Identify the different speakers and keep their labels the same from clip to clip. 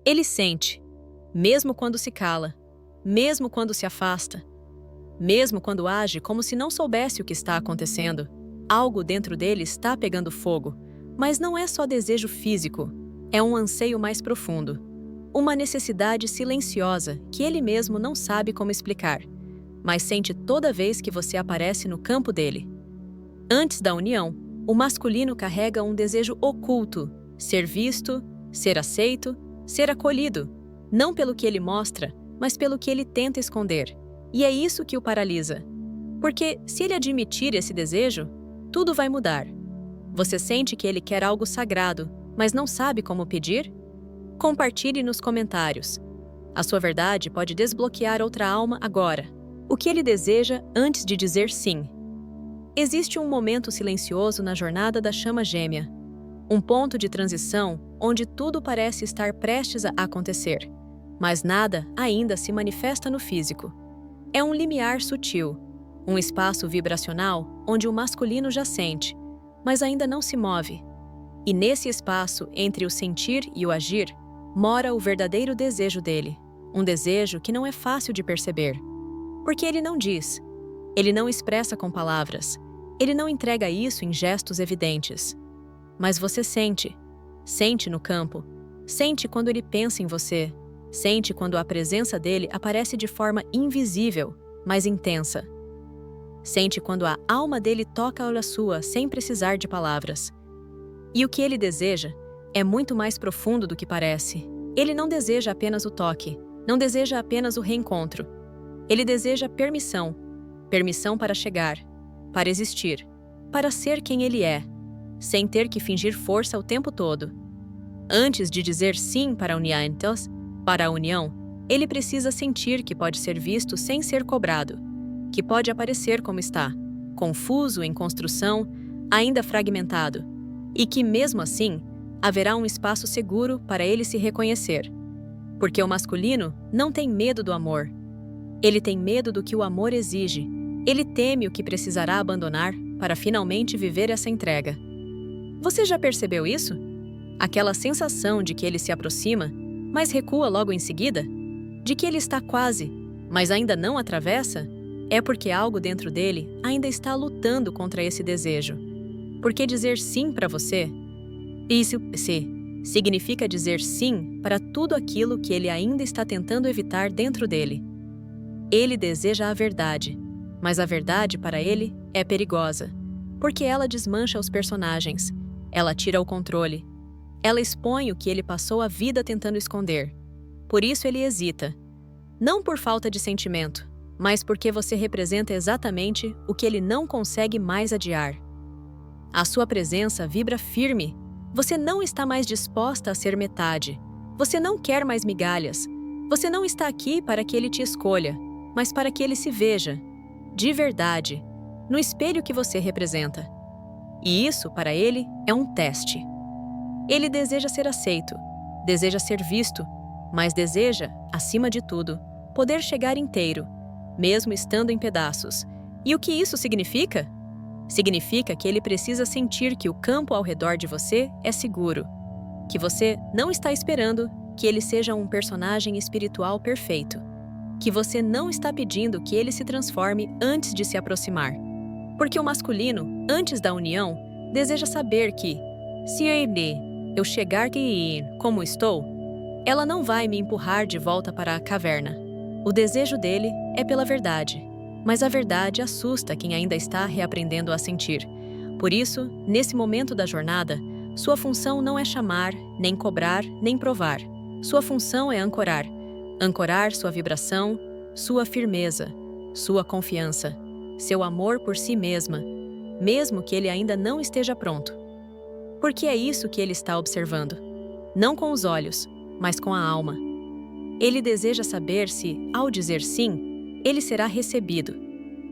Speaker 1: Ele sente, mesmo quando se cala, mesmo quando se afasta, mesmo quando age como se não soubesse o que está acontecendo. Algo dentro dele está pegando fogo, mas não é só desejo físico, é um anseio mais profundo. Uma necessidade silenciosa que ele mesmo não sabe como explicar, mas sente toda vez que você aparece no campo dele. Antes da união, o masculino carrega um desejo oculto: ser visto, ser aceito, ser acolhido, não pelo que ele mostra, mas pelo que ele tenta esconder. E é isso que o paralisa. Porque, se ele admitir esse desejo, tudo vai mudar. Você sente que ele quer algo sagrado, mas não sabe como pedir? Compartilhe nos comentários. A sua verdade pode desbloquear outra alma agora. O que ele deseja antes de dizer sim? Existe um momento silencioso na jornada da chama gêmea. Um ponto de transição onde tudo parece estar prestes a acontecer, mas nada ainda se manifesta no físico. É um limiar sutil, um espaço vibracional onde o masculino já sente, mas ainda não se move. E nesse espaço entre o sentir e o agir, mora o verdadeiro desejo dele, um desejo que não é fácil de perceber. Porque ele não diz, ele não expressa com palavras, ele não entrega isso em gestos evidentes. Mas você sente no campo, sente quando ele pensa em você, sente quando a presença dele aparece de forma invisível, mas intensa. Sente quando a alma dele toca a sua sem precisar de palavras. E o que ele deseja é muito mais profundo do que parece. Ele não deseja apenas o toque, não deseja apenas o reencontro. Ele deseja permissão, permissão para chegar, para existir, para ser quem ele é, sem ter que fingir força o tempo todo. Antes de dizer sim para a união, ele precisa sentir que pode ser visto sem ser cobrado, que pode aparecer como está, confuso em construção, ainda fragmentado, e que, mesmo assim, haverá um espaço seguro para ele se reconhecer. Porque o masculino não tem medo do amor. Ele tem medo do que o amor exige. Ele teme o que precisará abandonar para finalmente viver essa entrega. Você já percebeu isso? Aquela sensação de que ele se aproxima, mas recua logo em seguida? De que ele está quase, mas ainda não atravessa? É porque algo dentro dele ainda está lutando contra esse desejo. Porque dizer sim para você, isso significa dizer sim para tudo aquilo que ele ainda está tentando evitar dentro dele. Ele deseja a verdade, mas a verdade para ele é perigosa, porque ela desmancha os personagens, ela tira o controle, ela expõe o que ele passou a vida tentando esconder. Por isso ele hesita, não por falta de sentimento, mas porque você representa exatamente o que ele não consegue mais adiar. A sua presença vibra firme. Você não está mais disposta a ser metade. Você não quer mais migalhas. Você não está aqui para que ele te escolha, mas para que ele se veja, de verdade, no espelho que você representa. E isso, para ele, é um teste. Ele deseja ser aceito, deseja ser visto, mas deseja, acima de tudo, poder chegar inteiro, mesmo estando em pedaços. E o que isso significa? Significa que ele precisa sentir que o campo ao redor de você é seguro, que você não está esperando que ele seja um personagem espiritual perfeito, que você não está pedindo que ele se transforme antes de se aproximar. Porque o masculino, antes da união, deseja saber que, se eu chegar aqui como estou, ela não vai me empurrar de volta para a caverna. O desejo dele é pela verdade. Mas a verdade assusta quem ainda está reaprendendo a sentir. Por isso, nesse momento da jornada, sua função não é chamar, nem cobrar, nem provar. Sua função é ancorar. Ancorar sua vibração, sua firmeza, sua confiança, seu amor por si mesma, mesmo que ele ainda não esteja pronto. Porque é isso que ele está observando. Não com os olhos, mas com a alma. Ele deseja saber se, ao dizer sim, ele será recebido,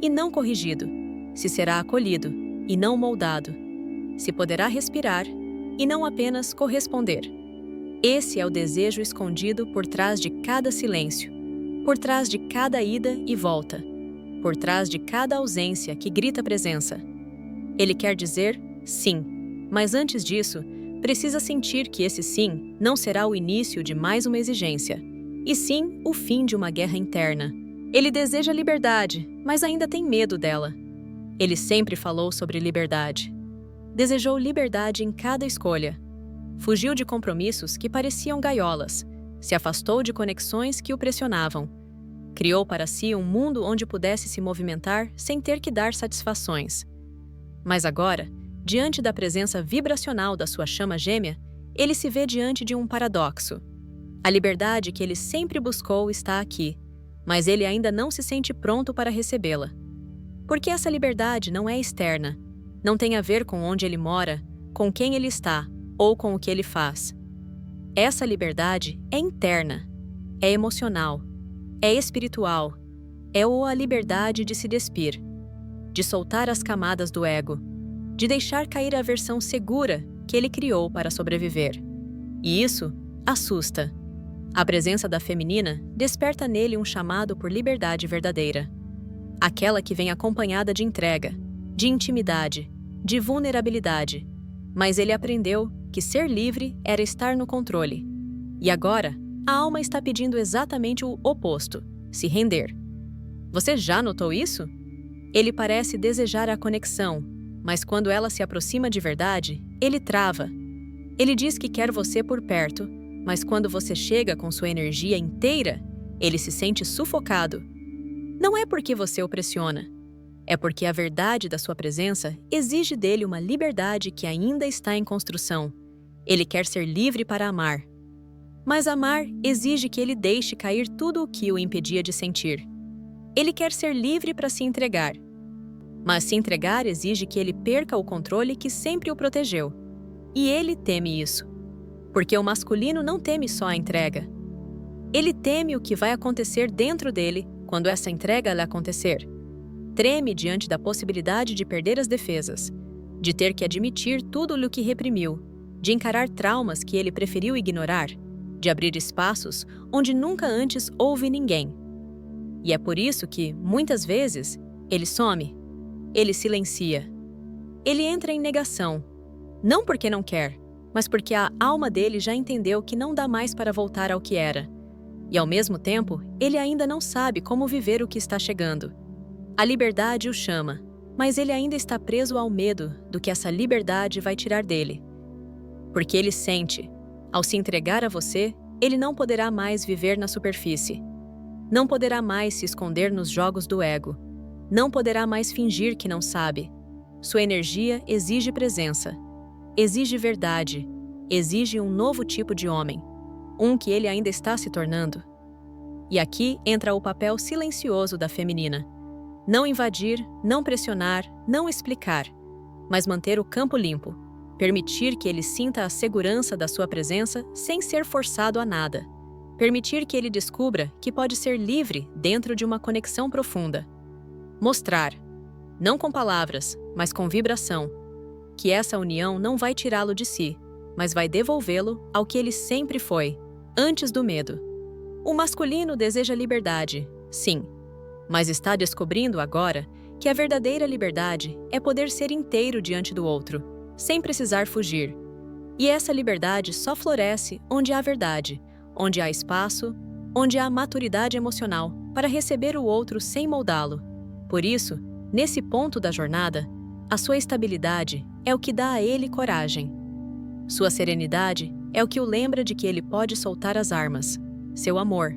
Speaker 1: e não corrigido, se será acolhido, e não moldado, se poderá respirar, e não apenas corresponder. Esse é o desejo escondido por trás de cada silêncio, por trás de cada ida e volta, por trás de cada ausência que grita presença. Ele quer dizer sim, mas antes disso, precisa sentir que esse sim não será o início de mais uma exigência, e sim o fim de uma guerra interna. Ele deseja liberdade, mas ainda tem medo dela. Ele sempre falou sobre liberdade. Desejou liberdade em cada escolha. Fugiu de compromissos que pareciam gaiolas, se afastou de conexões que o pressionavam. Criou para si um mundo onde pudesse se movimentar sem ter que dar satisfações. Mas agora, diante da presença vibracional da sua chama gêmea, ele se vê diante de um paradoxo. A liberdade que ele sempre buscou está aqui, mas ele ainda não se sente pronto para recebê-la. Porque essa liberdade não é externa, não tem a ver com onde ele mora, com quem ele está ou com o que ele faz. Essa liberdade é interna, é emocional, é espiritual, é a liberdade de se despir, de soltar as camadas do ego, de deixar cair a versão segura que ele criou para sobreviver. E isso assusta. A presença da feminina desperta nele um chamado por liberdade verdadeira. Aquela que vem acompanhada de entrega, de intimidade, de vulnerabilidade. Mas ele aprendeu que ser livre era estar no controle. E agora, a alma está pedindo exatamente o oposto, se render. Você já notou isso? Ele parece desejar a conexão, mas quando ela se aproxima de verdade, ele trava. Ele diz que quer você por perto, mas quando você chega com sua energia inteira, ele se sente sufocado. Não é porque você o pressiona, é porque a verdade da sua presença exige dele uma liberdade que ainda está em construção. Ele quer ser livre para amar. Mas amar exige que ele deixe cair tudo o que o impedia de sentir. Ele quer ser livre para se entregar. Mas se entregar exige que ele perca o controle que sempre o protegeu. E ele teme isso. Porque o masculino não teme só a entrega. Ele teme o que vai acontecer dentro dele quando essa entrega lhe acontecer. Treme diante da possibilidade de perder as defesas, de ter que admitir tudo o que reprimiu, de encarar traumas que ele preferiu ignorar, de abrir espaços onde nunca antes houve ninguém. E é por isso que, muitas vezes, ele some, ele silencia. Ele entra em negação, não porque não quer, mas porque a alma dele já entendeu que não dá mais para voltar ao que era. E, ao mesmo tempo, ele ainda não sabe como viver o que está chegando. A liberdade o chama, mas ele ainda está preso ao medo do que essa liberdade vai tirar dele. Porque ele sente, ao se entregar a você, ele não poderá mais viver na superfície. Não poderá mais se esconder nos jogos do ego. Não poderá mais fingir que não sabe. Sua energia exige presença. Exige verdade. Exige um novo tipo de homem. Um que ele ainda está se tornando. E aqui entra o papel silencioso da feminina. Não invadir, não pressionar, não explicar, mas manter o campo limpo. Permitir que ele sinta a segurança da sua presença sem ser forçado a nada. Permitir que ele descubra que pode ser livre dentro de uma conexão profunda. Mostrar, não com palavras, mas com vibração, que essa união não vai tirá-lo de si, mas vai devolvê-lo ao que ele sempre foi, antes do medo. O masculino deseja liberdade, sim, mas está descobrindo agora que a verdadeira liberdade é poder ser inteiro diante do outro, sem precisar fugir. E essa liberdade só floresce onde há verdade, onde há espaço, onde há maturidade emocional para receber o outro sem moldá-lo. Por isso, nesse ponto da jornada, a sua estabilidade é o que dá a ele coragem. Sua serenidade é o que o lembra de que ele pode soltar as armas, seu amor,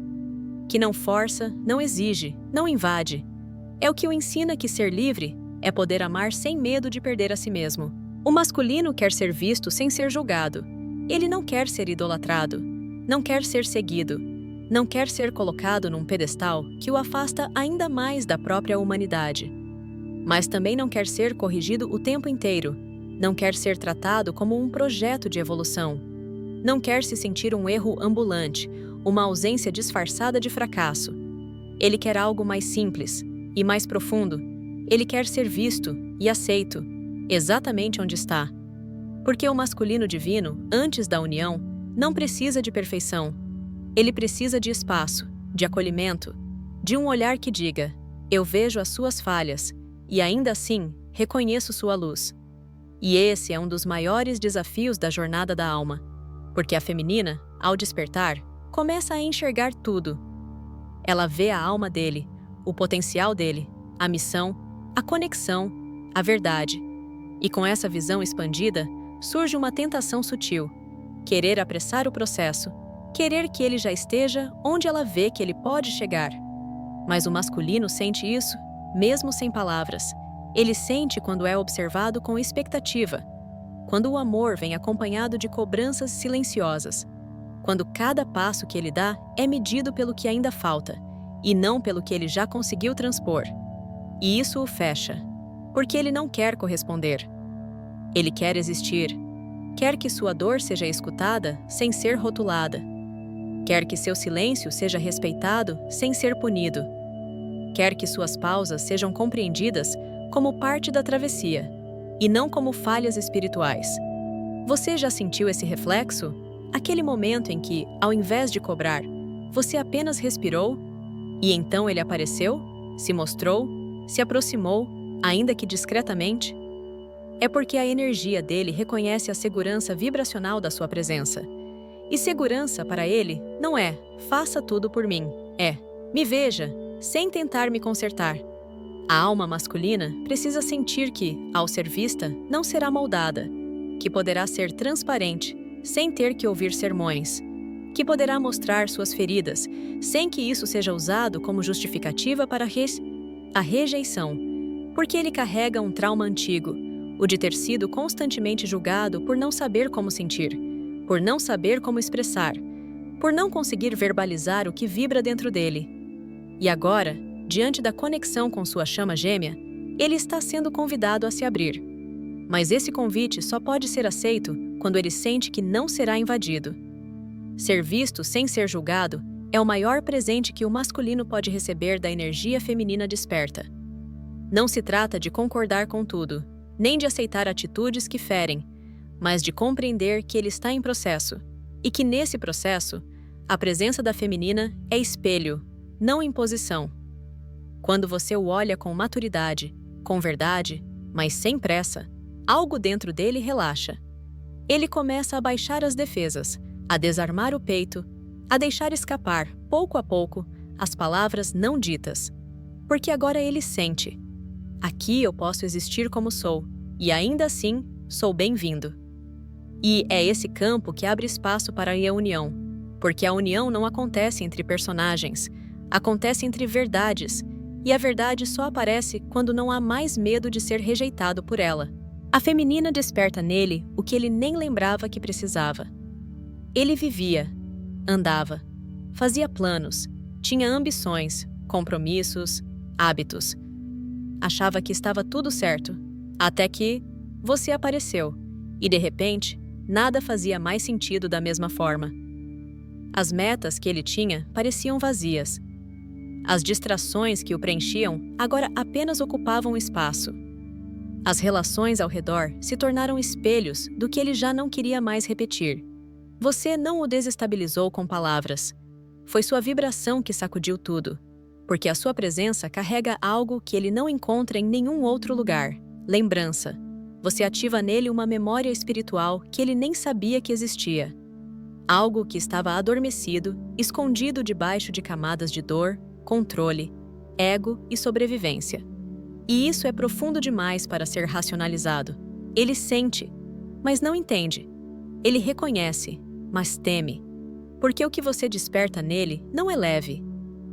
Speaker 1: que não força, não exige, não invade. É o que o ensina que ser livre é poder amar sem medo de perder a si mesmo. O masculino quer ser visto sem ser julgado. Ele não quer ser idolatrado, não quer ser seguido, não quer ser colocado num pedestal que o afasta ainda mais da própria humanidade. Mas também não quer ser corrigido o tempo inteiro, não quer ser tratado como um projeto de evolução. Não quer se sentir um erro ambulante, uma ausência disfarçada de fracasso. Ele quer algo mais simples e mais profundo. Ele quer ser visto e aceito, exatamente onde está. Porque o masculino divino, antes da união, não precisa de perfeição. Ele precisa de espaço, de acolhimento, de um olhar que diga: eu vejo as suas falhas e ainda assim reconheço sua luz. E esse é um dos maiores desafios da jornada da alma, porque a feminina, ao despertar, começa a enxergar tudo. Ela vê a alma dele, o potencial dele, a missão, a conexão, a verdade. E com essa visão expandida, surge uma tentação sutil: querer apressar o processo, querer que ele já esteja onde ela vê que ele pode chegar. Mas o masculino sente isso, mesmo sem palavras. Ele sente quando é observado com expectativa, quando o amor vem acompanhado de cobranças silenciosas, quando cada passo que ele dá é medido pelo que ainda falta, e não pelo que ele já conseguiu transpor. E isso o fecha, porque ele não quer corresponder. Ele quer existir, quer que sua dor seja escutada sem ser rotulada, quer que seu silêncio seja respeitado sem ser punido, quer que suas pausas sejam compreendidas como parte da travessia, e não como falhas espirituais. Você já sentiu esse reflexo? Aquele momento em que, ao invés de cobrar, você apenas respirou, e então ele apareceu, se mostrou, se aproximou, ainda que discretamente? É porque a energia dele reconhece a segurança vibracional da sua presença. E segurança para ele não é "faça tudo por mim", é "me veja", sem tentar me consertar. A alma masculina precisa sentir que, ao ser vista, não será moldada, que poderá ser transparente, sem ter que ouvir sermões, que poderá mostrar suas feridas, sem que isso seja usado como justificativa para a rejeição, porque ele carrega um trauma antigo, o de ter sido constantemente julgado por não saber como sentir, por não saber como expressar, por não conseguir verbalizar o que vibra dentro dele. E agora, diante da conexão com sua chama gêmea, ele está sendo convidado a se abrir. Mas esse convite só pode ser aceito quando ele sente que não será invadido. Ser visto sem ser julgado é o maior presente que o masculino pode receber da energia feminina desperta. Não se trata de concordar com tudo, nem de aceitar atitudes que ferem, mas de compreender que ele está em processo, e que nesse processo, a presença da feminina é espelho, não imposição. Quando você o olha com maturidade, com verdade, mas sem pressa, algo dentro dele relaxa. Ele começa a baixar as defesas, a desarmar o peito, a deixar escapar, pouco a pouco, as palavras não ditas. Porque agora ele sente: aqui eu posso existir como sou, e ainda assim sou bem-vindo. E é esse campo que abre espaço para a união, porque a união não acontece entre personagens, acontece entre verdades, e a verdade só aparece quando não há mais medo de ser rejeitado por ela. A feminina desperta nele o que ele nem lembrava que precisava. Ele vivia, andava, fazia planos, tinha ambições, compromissos, hábitos. Achava que estava tudo certo, até que você apareceu, e de repente, nada fazia mais sentido da mesma forma. As metas que ele tinha pareciam vazias. As distrações que o preenchiam agora apenas ocupavam espaço. As relações ao redor se tornaram espelhos do que ele já não queria mais repetir. Você não o desestabilizou com palavras. Foi sua vibração que sacudiu tudo, porque a sua presença carrega algo que ele não encontra em nenhum outro lugar: lembrança. Você ativa nele uma memória espiritual que ele nem sabia que existia. Algo que estava adormecido, escondido debaixo de camadas de dor, controle, ego e sobrevivência. E isso é profundo demais para ser racionalizado. Ele sente, mas não entende. Ele reconhece, mas teme. Porque o que você desperta nele não é leve.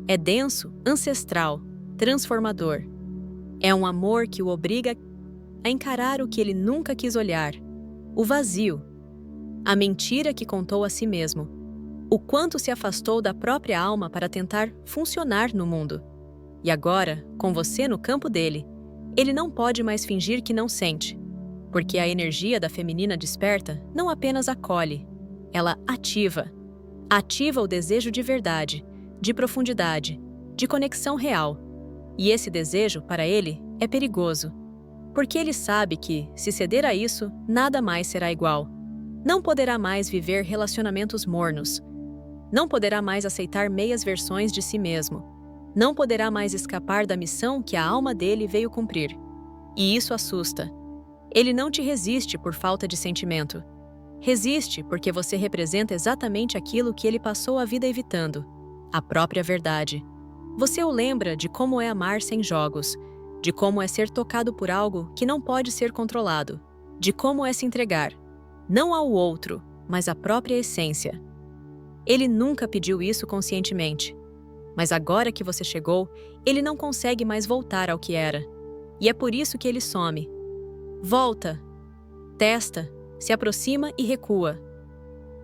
Speaker 1: É denso, ancestral, transformador. É um amor que o obriga a encarar o que ele nunca quis olhar: o vazio, a mentira que contou a si mesmo, o quanto se afastou da própria alma para tentar funcionar no mundo. E agora, com você no campo dele, ele não pode mais fingir que não sente, porque a energia da feminina desperta não apenas acolhe, ela ativa. Ativa o desejo de verdade, de profundidade, de conexão real. E esse desejo, para ele, é perigoso, porque ele sabe que, se ceder a isso, nada mais será igual. Não poderá mais viver relacionamentos mornos. Não poderá mais aceitar meias versões de si mesmo. Não poderá mais escapar da missão que a alma dele veio cumprir. E isso assusta. Ele não te resiste por falta de sentimento. Resiste porque você representa exatamente aquilo que ele passou a vida evitando, a própria verdade. Você o lembra de como é amar sem jogos, de como é ser tocado por algo que não pode ser controlado, de como é se entregar, não ao outro, mas à própria essência. Ele nunca pediu isso conscientemente. Mas agora que você chegou, ele não consegue mais voltar ao que era. E é por isso que ele some. Volta, testa, se aproxima e recua.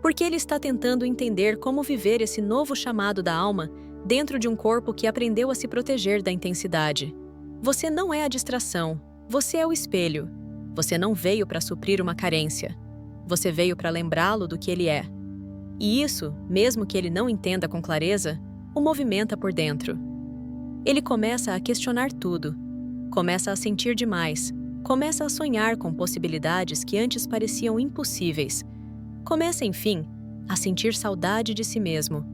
Speaker 1: Porque ele está tentando entender como viver esse novo chamado da alma dentro de um corpo que aprendeu a se proteger da intensidade. Você não é a distração, você é o espelho. Você não veio para suprir uma carência. Você veio para lembrá-lo do que ele é. E isso, mesmo que ele não entenda com clareza, o movimenta por dentro. Ele começa a questionar tudo, começa a sentir demais, começa a sonhar com possibilidades que antes pareciam impossíveis. Começa, enfim, a sentir saudade de si mesmo,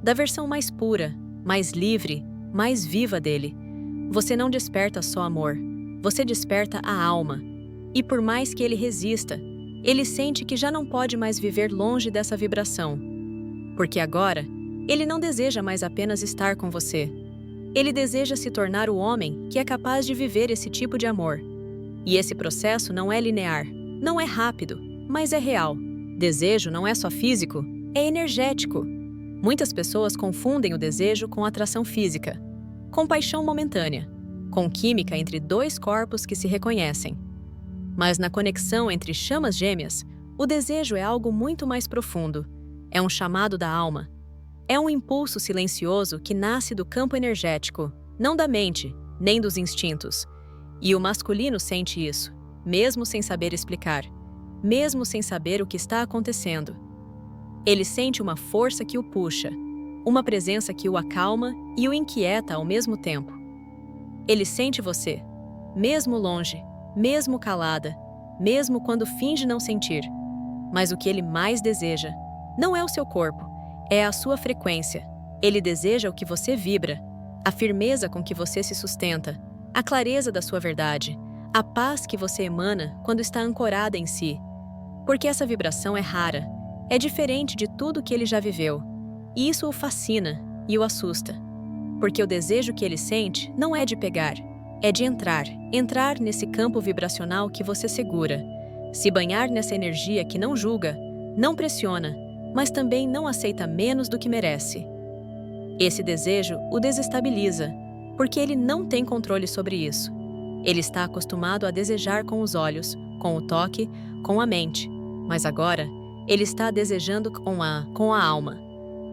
Speaker 1: da versão mais pura, mais livre, mais viva dele. Você não desperta só amor, você desperta a alma. E por mais que ele resista, ele sente que já não pode mais viver longe dessa vibração. Porque agora, ele não deseja mais apenas estar com você. Ele deseja se tornar o homem que é capaz de viver esse tipo de amor. E esse processo não é linear, não é rápido, mas é real. Desejo não é só físico, é energético. Muitas pessoas confundem o desejo com atração física, com paixão momentânea, com química entre dois corpos que se reconhecem. Mas na conexão entre chamas gêmeas, o desejo é algo muito mais profundo. É um chamado da alma. É um impulso silencioso que nasce do campo energético, não da mente, nem dos instintos. E o masculino sente isso, mesmo sem saber explicar, mesmo sem saber o que está acontecendo. Ele sente uma força que o puxa, uma presença que o acalma e o inquieta ao mesmo tempo. Ele sente você, mesmo longe, mesmo calada, mesmo quando finge não sentir. Mas o que ele mais deseja não é o seu corpo, é a sua frequência. Ele deseja o que você vibra, a firmeza com que você se sustenta, a clareza da sua verdade, a paz que você emana quando está ancorada em si. Porque essa vibração é rara, é diferente de tudo que ele já viveu. E isso o fascina e o assusta. Porque o desejo que ele sente não é de pegar, é de entrar nesse campo vibracional que você segura, se banhar nessa energia que não julga, não pressiona, mas também não aceita menos do que merece. Esse desejo o desestabiliza, porque ele não tem controle sobre isso. Ele está acostumado a desejar com os olhos, com o toque, com a mente, mas agora ele está desejando com a alma.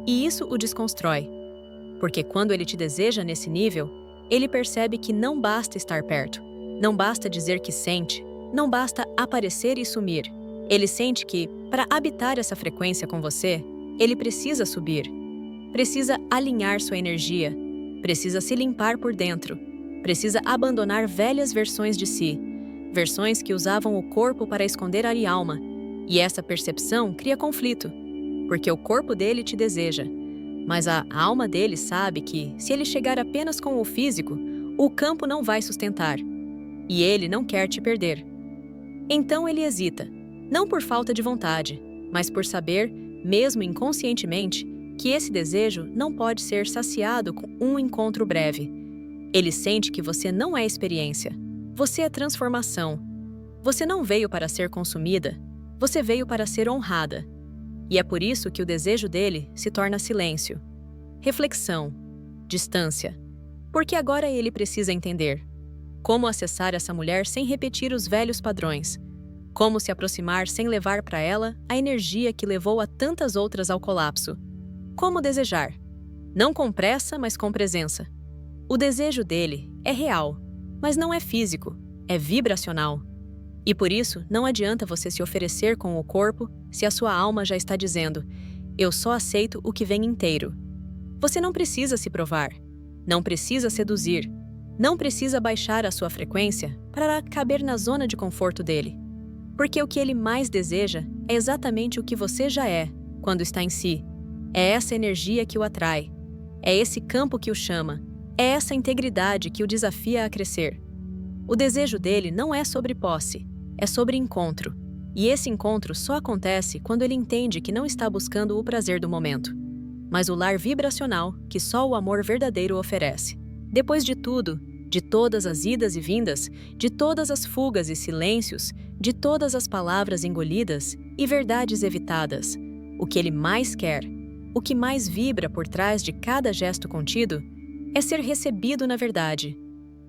Speaker 1: E isso o desconstrói, porque quando ele te deseja nesse nível, ele percebe que não basta estar perto, não basta dizer que sente, não basta aparecer e sumir. Ele sente que, para habitar essa frequência com você, ele precisa subir, precisa alinhar sua energia, precisa se limpar por dentro, precisa abandonar velhas versões de si, versões que usavam o corpo para esconder a alma. E essa percepção cria conflito, porque o corpo dele te deseja, mas a alma dele sabe que, se ele chegar apenas com o físico, o campo não vai sustentar, e ele não quer te perder. Então ele hesita, não por falta de vontade, mas por saber, mesmo inconscientemente, que esse desejo não pode ser saciado com um encontro breve. Ele sente que você não é experiência, você é transformação. Você não veio para ser consumida, você veio para ser honrada. E é por isso que o desejo dele se torna silêncio, reflexão, distância. Porque agora ele precisa entender como acessar essa mulher sem repetir os velhos padrões, como se aproximar sem levar para ela a energia que levou a tantas outras ao colapso. Como desejar, não com pressa, mas com presença. O desejo dele é real, mas não é físico, é vibracional. E por isso, não adianta você se oferecer com o corpo se a sua alma já está dizendo: eu só aceito o que vem inteiro. Você não precisa se provar, não precisa seduzir, não precisa baixar a sua frequência para caber na zona de conforto dele. Porque o que ele mais deseja é exatamente o que você já é quando está em si. É essa energia que o atrai, é esse campo que o chama, é essa integridade que o desafia a crescer. O desejo dele não é sobre posse, é sobre encontro. E esse encontro só acontece quando ele entende que não está buscando o prazer do momento, mas o lar vibracional que só o amor verdadeiro oferece. Depois de tudo, de todas as idas e vindas, de todas as fugas e silêncios, de todas as palavras engolidas e verdades evitadas, o que ele mais quer, o que mais vibra por trás de cada gesto contido, é ser recebido na verdade,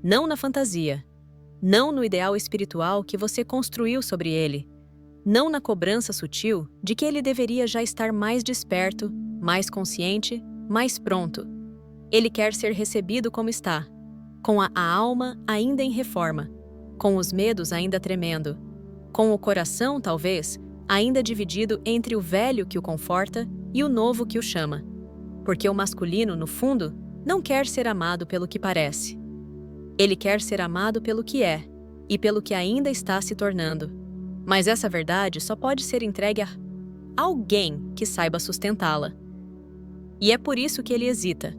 Speaker 1: não na fantasia, não no ideal espiritual que você construiu sobre ele, não na cobrança sutil de que ele deveria já estar mais desperto, mais consciente, mais pronto. Ele quer ser recebido como está, com a alma ainda em reforma, com os medos ainda tremendo, com o coração, talvez, ainda dividido entre o velho que o conforta e o novo que o chama. Porque o masculino, no fundo, não quer ser amado pelo que parece. Ele quer ser amado pelo que é e pelo que ainda está se tornando. Mas essa verdade só pode ser entregue a alguém que saiba sustentá-la. E é por isso que ele hesita.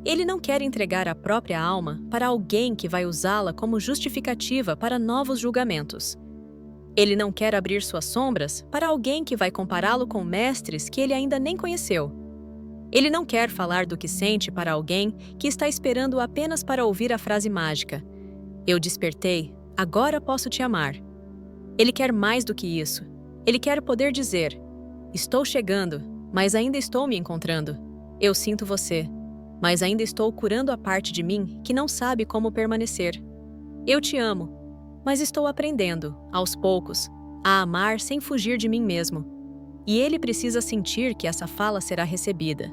Speaker 1: Ele não quer entregar a própria alma para alguém que vai usá-la como justificativa para novos julgamentos. Ele não quer abrir suas sombras para alguém que vai compará-lo com mestres que ele ainda nem conheceu. Ele não quer falar do que sente para alguém que está esperando apenas para ouvir a frase mágica: "Eu despertei, agora posso te amar." Ele quer mais do que isso. Ele quer poder dizer: "Estou chegando, mas ainda estou me encontrando. Eu sinto você, mas ainda estou curando a parte de mim que não sabe como permanecer. Eu te amo, mas estou aprendendo, aos poucos, a amar sem fugir de mim mesmo." E ele precisa sentir que essa fala será recebida.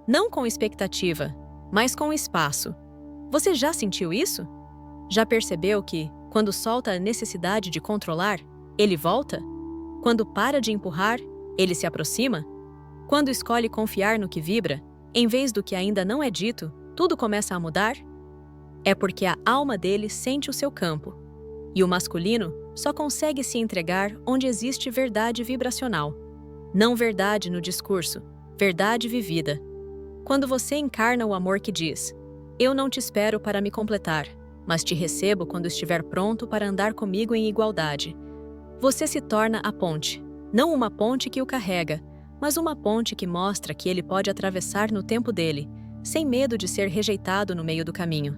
Speaker 1: Não com expectativa, mas com espaço. Você já sentiu isso? Já percebeu que, quando solta a necessidade de controlar, ele volta? Quando para de empurrar, ele se aproxima? Quando escolhe confiar no que vibra, em vez do que ainda não é dito, tudo começa a mudar? É porque a alma dele sente o seu campo. E o masculino só consegue se entregar onde existe verdade vibracional. Não verdade no discurso, verdade vivida. Quando você encarna o amor que diz: "Eu não te espero para me completar, mas te recebo quando estiver pronto para andar comigo em igualdade." Você se torna a ponte, não uma ponte que o carrega, mas uma ponte que mostra que ele pode atravessar no tempo dele, sem medo de ser rejeitado no meio do caminho.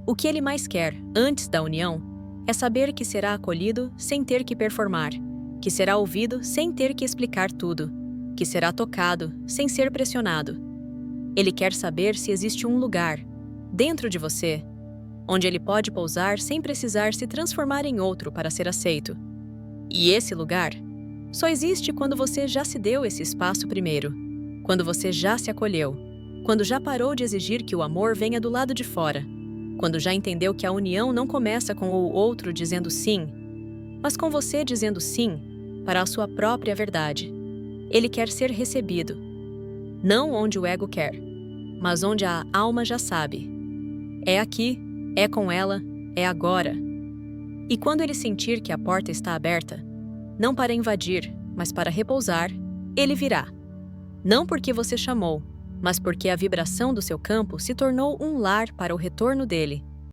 Speaker 1: O que ele mais quer, antes da união, é saber que será acolhido sem ter que performar, que será ouvido sem ter que explicar tudo, que será tocado sem ser pressionado. Ele quer saber se existe um lugar, dentro de você, onde ele pode pousar sem precisar se transformar em outro para ser aceito. E esse lugar só existe quando você já se deu esse espaço primeiro, quando você já se acolheu, quando já parou de exigir que o amor venha do lado de fora, quando já entendeu que a união não começa com o outro dizendo sim, mas com você dizendo sim para a sua própria verdade. Ele quer ser recebido, não onde o ego quer, mas onde a alma já sabe. É aqui, é com ela, é agora. E quando ele sentir que a porta está aberta, não para invadir, mas para repousar, ele virá. Não porque você chamou, mas porque a vibração do seu campo se tornou um lar para o retorno dele.